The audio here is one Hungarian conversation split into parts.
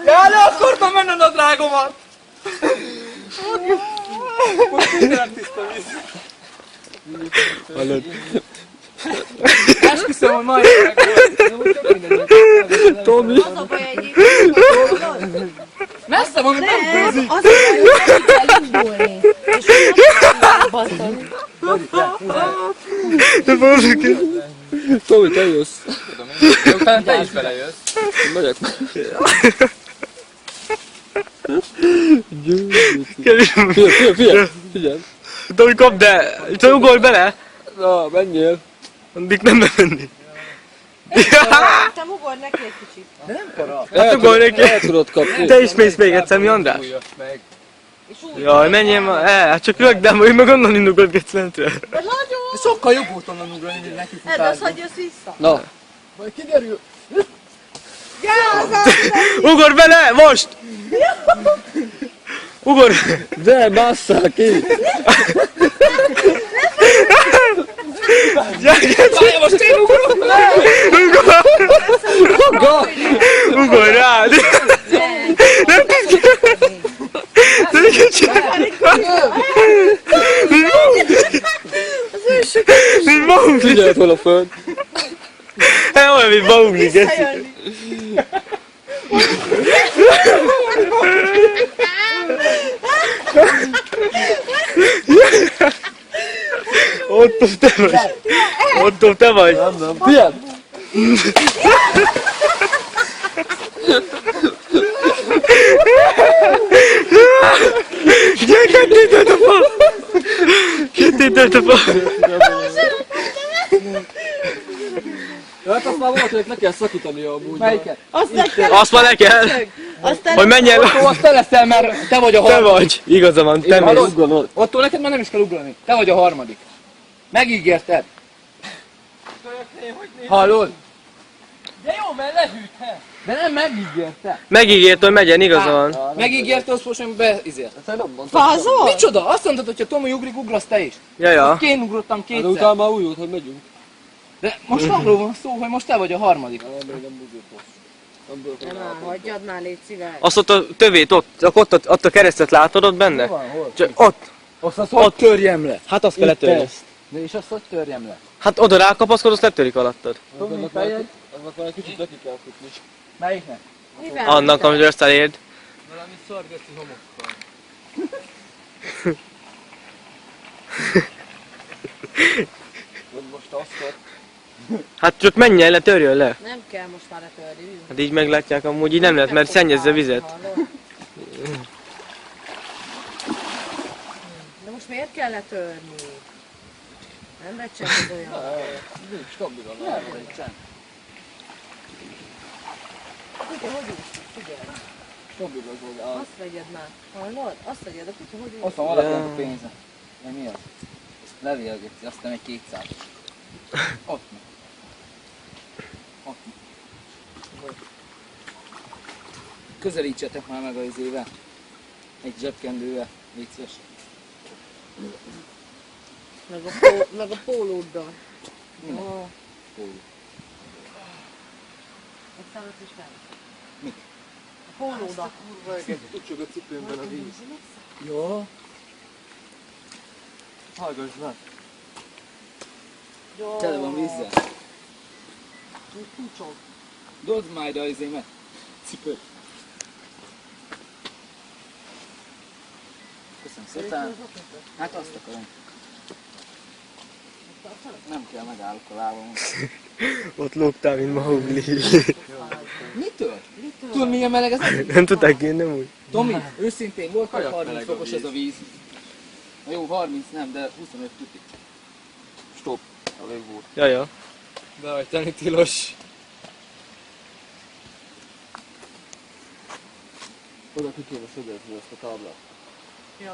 Ja, le akartam menni a drágomat! Most minden tiszta víz. Hallod? Esküszöm, hogy majd meg Tomi! Az a baj egyébként, messze van, hogy nem búzik. az a baj, hogy nem kell indulni. És hogy basszani. De bazdmeg! Tomi, te jössz. Utána te is belejössz. Megyek. Figyelj! Tomi, kapd de! Te ugorj bele! Na, menjél! Addig nem menni. Te ugorj neki egy kicsit. De nem para. Hát ugorj neki! El tudod kapni. Te is mész még egyszer, mi András? Meg. És úgy. Jaj, menjél ma! Hát csak rögd, de majd meg onnan indugatgetsz lentre. Vagy nagyon. De sokkal jobb volt onnan ugrani, mint neki Edd, azt futálni. hagyj jössz vissza. Na, Majd kiderül. Ugorj bele! Most! Ugorj! de basszál ki! Várj, most én ugrok! Ugorj rád! Nem tudsz ki! De mit csinálj? Mint Mowgli! Figyeld hol a föld! Olyan, mint Mowgli, geci! Visszajönni. Otto, te vagy! Otto, te vagy! Nem, figyeld! Gyere, ketté tört a fa! Ketté tört a fa! Hát azt már valakinek le kell szakítania amúgy. Melyiket? Azt már le kell! Hogy menj el! Ottó, azt te leszel, mert te vagy a Te harmadik. vagy! Igaza van, te Én már mész. ugralod. Ottó, neked már nem is kell ugrani. Te vagy a harmadik. Megígérted. Hallod? De jó, mert lehűthet. De nem megígérte. Megígért, hogy megyen, igaza van. Megígérte, azt most sem beizért. Ezt nem mondtam. Fázol? Micsoda? Azt mondtad, hogy ha Tomi ugrik, ugrasz te is. Ja, ja. Én ugrottam De kétszer. utána már úgy volt, hogy megyünk. De most arról van szó, hogy most te vagy a harmadik. Nem buzítok. Nem buzítok. Nem áll, hagyjad már, légy szíves. Azt ott a tövét, ott a keresztet látod ott benne? Van, hol? Csak ott. Azt hogy törjem le? Hát azt kell letörni. De és azt hogy törjem le? Hát oda rákapaszkod, azt letörik alattad. Tomi, fejegy. Annak már egy kicsit neki kell futni. Melyiknek? Mivel? Annak, amit azt elérd. Valami szargeci homokkal. Hogy most azt Hát csak menj el, törjön le. Nem kell most már letörni. Hát így meglátják amúgy, így nem lehet, mert szennyezze a vizet. Hallod? De most miért kell letörni? Nem recseged olyan. nincs stabilan. Nem nincsen. Kutya, hogy úsz? Figyelj. Stabil az oldal. Azt vegyed már. Hallod? Azt vegyed, a kutya, hogy úsz? Ott van valakinek a pénze. De mi az? Levélgeti, aztán egy 200. Ott van. Ott van. Közelítsetek már meg az izével. Egy zsebkendővel. Légy szíves. Meg a pólóddal. Minek? Ó, Póló. egy számot is fel. Mit? A pólódat. Tucsog a cipőmben a víz. Jó. Hallgass meg. Jó. Tele van vízzel. Kucsog. Dodd majd az izémet. Cipőt. Köszönöm szépen. Hát azt akarom. Nem kell, megállok a lábamon. Ott lógtál, mint Mowgli. Mitől? Tudod milyen meleg ez? Nem tudták én, nem úgy. Tomi, őszintén volt, hogy Kajak 30 meleg a fokos víz. ez a víz. Na jó, 30 nem, de 25 tuti. Stop. Elég volt. Ja, ja. Behajtani tilos. Oda ki kéne szögezni ezt a táblát. Jó.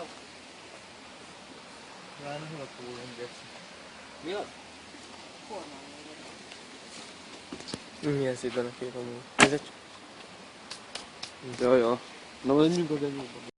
Mi az? Milyen szépen a kép amúgy. Ez egy... Ja, ja. Na menjünk a genyóba.